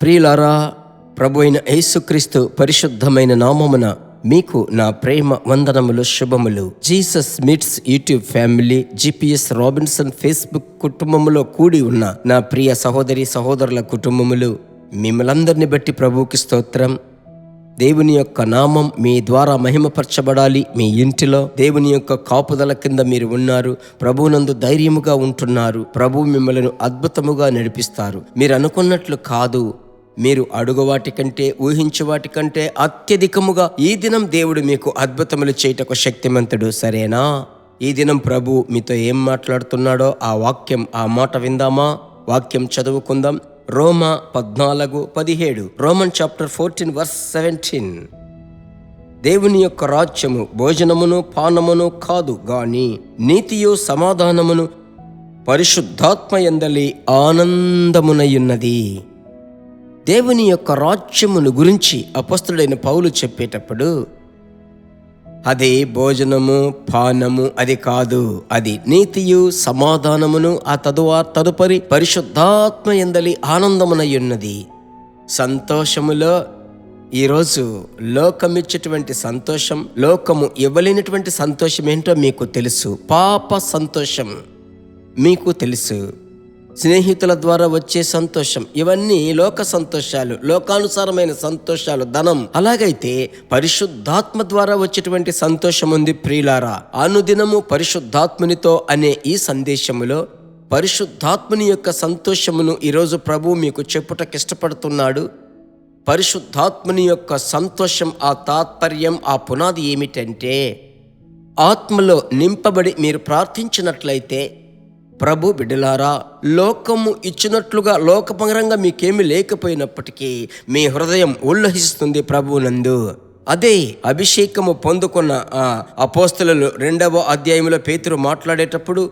ప్రియులారా, ప్రభు అయిన యేసుక్రీస్తు పరిశుద్ధమైన నామమున మీకు నా ప్రేమ వందనములు, శుభములు. Jesus meets YouTube family, GPS Robinson Facebook కుటుంబములో కూడి ఉన్న నా ప్రియ సహోదరి సహోదరుల కుటుంబములు, మిమ్మలందరిని బట్టి ప్రభువుకి స్తోత్రం. దేవుని యొక్క నామం మీ ద్వారా మహిమపరచబడాలి. మీ ఇంటిలో దేవుని యొక్క కాపుదల కింద మీరు ఉన్నారు. ప్రభువునందు ధైర్యముగా ఉంటున్నారు. ప్రభువు మిమ్మల్ని అద్భుతముగా నడిపిస్తారు. మీరు అనుకున్నట్లు కాదు, మీరు అడుగు వాటి కంటే, ఊహించే వాటి కంటే అత్యధికముగా ఈ దినం దేవుడు మీకు అద్భుతములు చేయటకు శక్తిమంతుడు. సరేనా? ఈ దినం ప్రభు మీతో ఏం మాట్లాడుతున్నాడో ఆ మాట విందామా? వాక్యం చదువుకుందాం. రోమా 14:17. Roman chapter 14 verse 17. దేవుని యొక్క రాజ్యము భోజనమును పానమును కాదు గాని నీతియు సమాధానమును పరిశుద్ధాత్మ యందలి ఆనందమునయున్నది. దేవుని యొక్క రాజ్యమును గురించి అపొస్తలుడైన పౌలు చెప్పేటప్పుడు అది భోజనము పానము అది కాదు, అది నీతియు సమాధానమును ఆ తదుపరి పరిశుద్ధాత్మ యందలి ఆనందమునయున్నది. సంతోషములో ఈరోజు లోకమిచ్చేటువంటి సంతోషం, లోకము ఇవ్వలేనటువంటి సంతోషం ఏంటో మీకు తెలుసు. పాప సంతోషం మీకు తెలుసు. స్నేహితుల ద్వారా వచ్చే సంతోషం, ఇవన్నీ లోక సంతోషాలు, లోకానుసారమైన సంతోషాలు, ధనం. అలాగైతే పరిశుద్ధాత్మ ద్వారా వచ్చేటువంటి సంతోషం ఉంది. ప్రియులారా, అనుదినము పరిశుద్ధాత్మునితో అనే ఈ సందేశములో పరిశుద్ధాత్ముని యొక్క సంతోషమును ఈరోజు ప్రభువు మీకు చెప్పుటకు ఇష్టపడుతున్నాడు. పరిశుద్ధాత్ముని యొక్క సంతోషం, ఆ తాత్పర్యం, ఆ పునాది ఏమిటంటే, ఆత్మలో నింపబడి మీరు ప్రార్థించినట్లయితే, ప్రభు బిడ్డలారా, లోకము ఇచ్చినట్లుగా లోకపరంగా మీకేమీ లేకపోయినప్పటికీ మీ హృదయం ఉల్లసిస్తుంది ప్రభువునందు. అదే అభిషేకము పొందుకున్న అపోస్తలులు 2వ అధ్యాయంలో పేతురు మాట్లాడేటప్పుడు,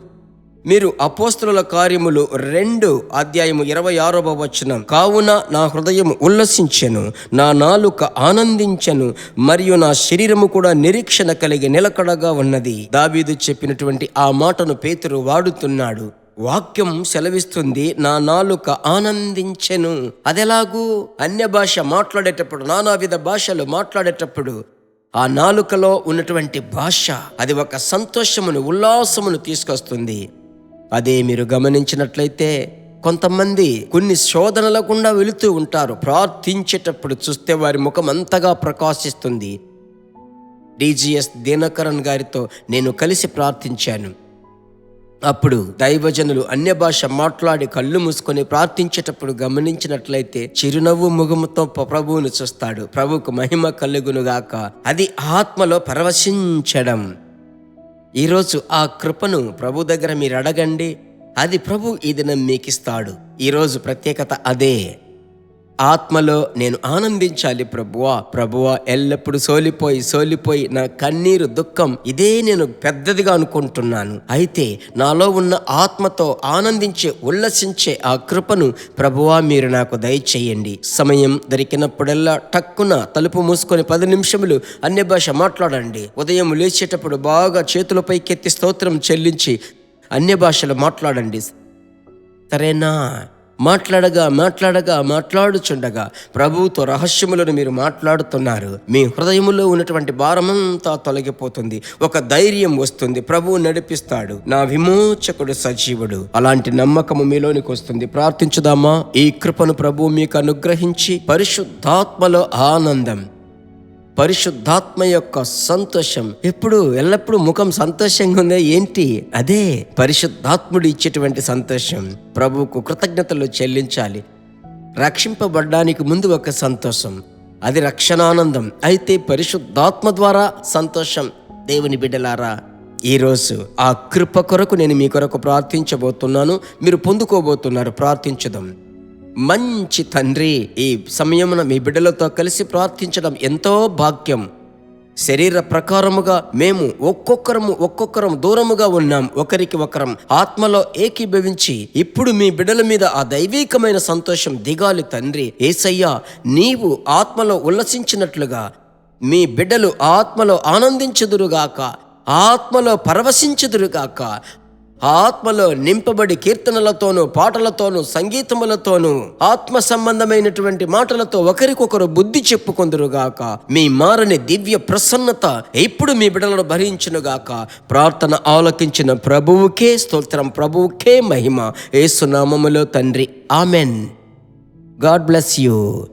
మీరు అపోస్తలుల కార్యములు 2:26 కావున నా హృదయం ఉల్లసించెను, నా నాలుక ఆనందించెను, మరియు నా శరీరము కూడా నిరీక్షణ కలిగి నిలకడగా ఉన్నది. దావీదు చెప్పినటువంటి ఆ మాటను పేతురు వాడుతున్నాడు. వాక్యం సెలవిస్తుంది, నా నాలుక ఆనందించెను. అదెలాగూ? అన్య భాష మాట్లాడేటప్పుడు, నానావిధ భాషలు మాట్లాడేటప్పుడు ఆ నాలుకలో ఉన్నటువంటి భాష అది ఒక సంతోషమును, ఉల్లాసమును తీసుకొస్తుంది. అదే మీరు గమనించినట్లయితే కొంతమంది కొన్ని శోధనల గుండా వెళుతూ ఉంటారు. ప్రార్థించేటప్పుడు చూస్తే వారి ముఖం అంతగా ప్రకాశిస్తుంది. DGS దినకరన్ గారితో నేను కలిసి ప్రార్థించాను. అప్పుడు దైవజనులు అన్య భాష మాట్లాడి కళ్ళు మూసుకొని ప్రార్థించేటప్పుడు గమనించినట్లయితే చిరునవ్వు ముఖముతో ప్రభువును చూస్తాడు. ప్రభువుకు మహిమ కలుగునుగాక. అది ఆత్మలో పరవశించడం. ఈరోజు ఆ కృపను ప్రభు దగ్గర మీరు అడగండి, అది ప్రభు ఈ దినం మీకు ఇస్తాడు. ఈరోజు ప్రత్యేకత అదే. ఆత్మలో నేను ఆనందించాలి ప్రభువా, ఎల్లప్పుడు సోలిపోయి నా కన్నీరు, దుఃఖం ఇదే నేను పెద్దదిగా అనుకుంటున్నాను. అయితే నాలో ఉన్న ఆత్మతో ఆనందించే, ఉల్లసించే ఆ కృపను ప్రభువా మీరు నాకు దయచేయండి. సమయం దొరికినప్పుడల్లా టక్కున తలుపు మూసుకొని 10 నిమిషములు అన్య భాష మాట్లాడండి. ఉదయం లేచేటప్పుడు బాగా చేతుల పైకెత్తి స్తోత్రం చెల్లించి అన్య భాషలు మాట్లాడండి. సరేనా? మాట్లాడుచుండగా ప్రభువుతో రహస్యములను మీరు మాట్లాడుతున్నారు. మీ హృదయములో ఉన్నటువంటి భారమంతా తొలగిపోతుంది. ఒక ధైర్యం వస్తుంది. ప్రభువు నడిపిస్తాడు. నా విమోచకుడు సజీవుడు. అలాంటి నమ్మకము మీలోనికి వస్తుంది. ప్రార్థించుదామా? ఈ కృపను ప్రభువు మీకు అనుగ్రహించి పరిశుద్ధాత్మలో ఆనందం, పరిశుద్ధాత్మ యొక్క సంతోషం, ఎల్లప్పుడూ ముఖం సంతోషంగా ఉందే ఏంటి? అదే పరిశుద్ధాత్ముడు ఇచ్చేటువంటి సంతోషం. ప్రభువుకు కృతజ్ఞతలు చెల్లించాలి. రక్షింపబడ్డానికి ముందు ఒక సంతోషం, అది రక్షణానందం. అయితే పరిశుద్ధాత్మ ద్వారా సంతోషం. దేవుని బిడ్డలారా, ఈరోజు ఆ కృప కొరకు నేను మీ కొరకు ప్రార్థించబోతున్నాను. మీరు పొందుకోబోతున్నారు. ప్రార్థించుదాం. మంచి తండ్రి, ఈ సమయమున మీ బిడ్డలతో కలిసి ప్రార్థించడం ఎంతో భాగ్యం. శరీర ప్రకారముగా మేము ఒక్కొక్కరం దూరముగా ఉన్నాం. ఒకరికి ఒకరం ఆత్మలో ఏకీభవించి ఇప్పుడు మీ బిడ్డల మీద ఆ దైవికమైన సంతోషం దిగాలి తండ్రి. యేసయ్యా, నీవు ఆత్మలో ఉల్లసించినట్లుగా మీ బిడ్డలు ఆత్మలో ఆనందించుదురుగాక, ఆత్మలో పరవశించుదురుగాక. ఆత్మలో నింపబడి కీర్తనలతోనూ పాటలతోనూ సంగీతములతోనూ ఆత్మ సంబంధమైనటువంటి మాటలతో ఒకరికొకరు బుద్ధి చెప్పుకొందురుగాక. మీ మారని దివ్య ప్రసన్నత ఇప్పుడు మీ బిడ్డలను భరించునుగాక. ప్రార్థన ఆలకించిన ప్రభువుకే స్తోత్రం, ప్రభువుకే మహిమ. యేసు నామములో తండ్రి, ఆమెన్. God bless you.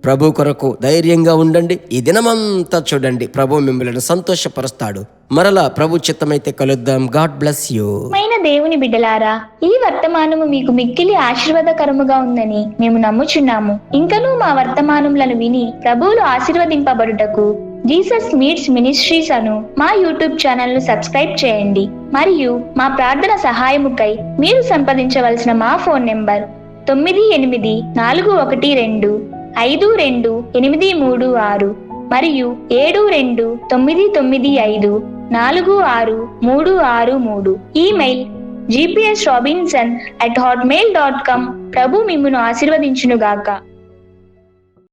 ప్రభు కొరకు ధైర్యంగా ఉండండి. ఈ దినమంతా చూడండి, ప్రభు మిమ్మల్ని సంతోషపరుస్తాడు. మరలా ప్రభు చిత్తమైతే కలుద్దాం. God bless you. దేవుని బిడ్డలారా, ఈ వర్తమానము మీకు మిక్కిలి ఆశీర్వాదకరముగా ఉందని మేము నమ్ముచున్నాము. ఇంకనూ మా వర్తమానములను విని ప్రభువులు ఆశీర్వదింపబడుటకు జీసస్ మీట్స్ మినిస్ట్రీస్ అను మా యూట్యూబ్ ఛానల్ ను సబ్స్క్రైబ్ చేయండి. మరియు మా ప్రార్థన సహాయముకై మీరు సంప్రదించవలసిన మా ఫోన్ నెంబర్ 9842528336 మరియు 7299546363. Email gpsrobinson@hotmail.com. ప్రభు మిమ్మును ఆశీర్వదించునుగాక.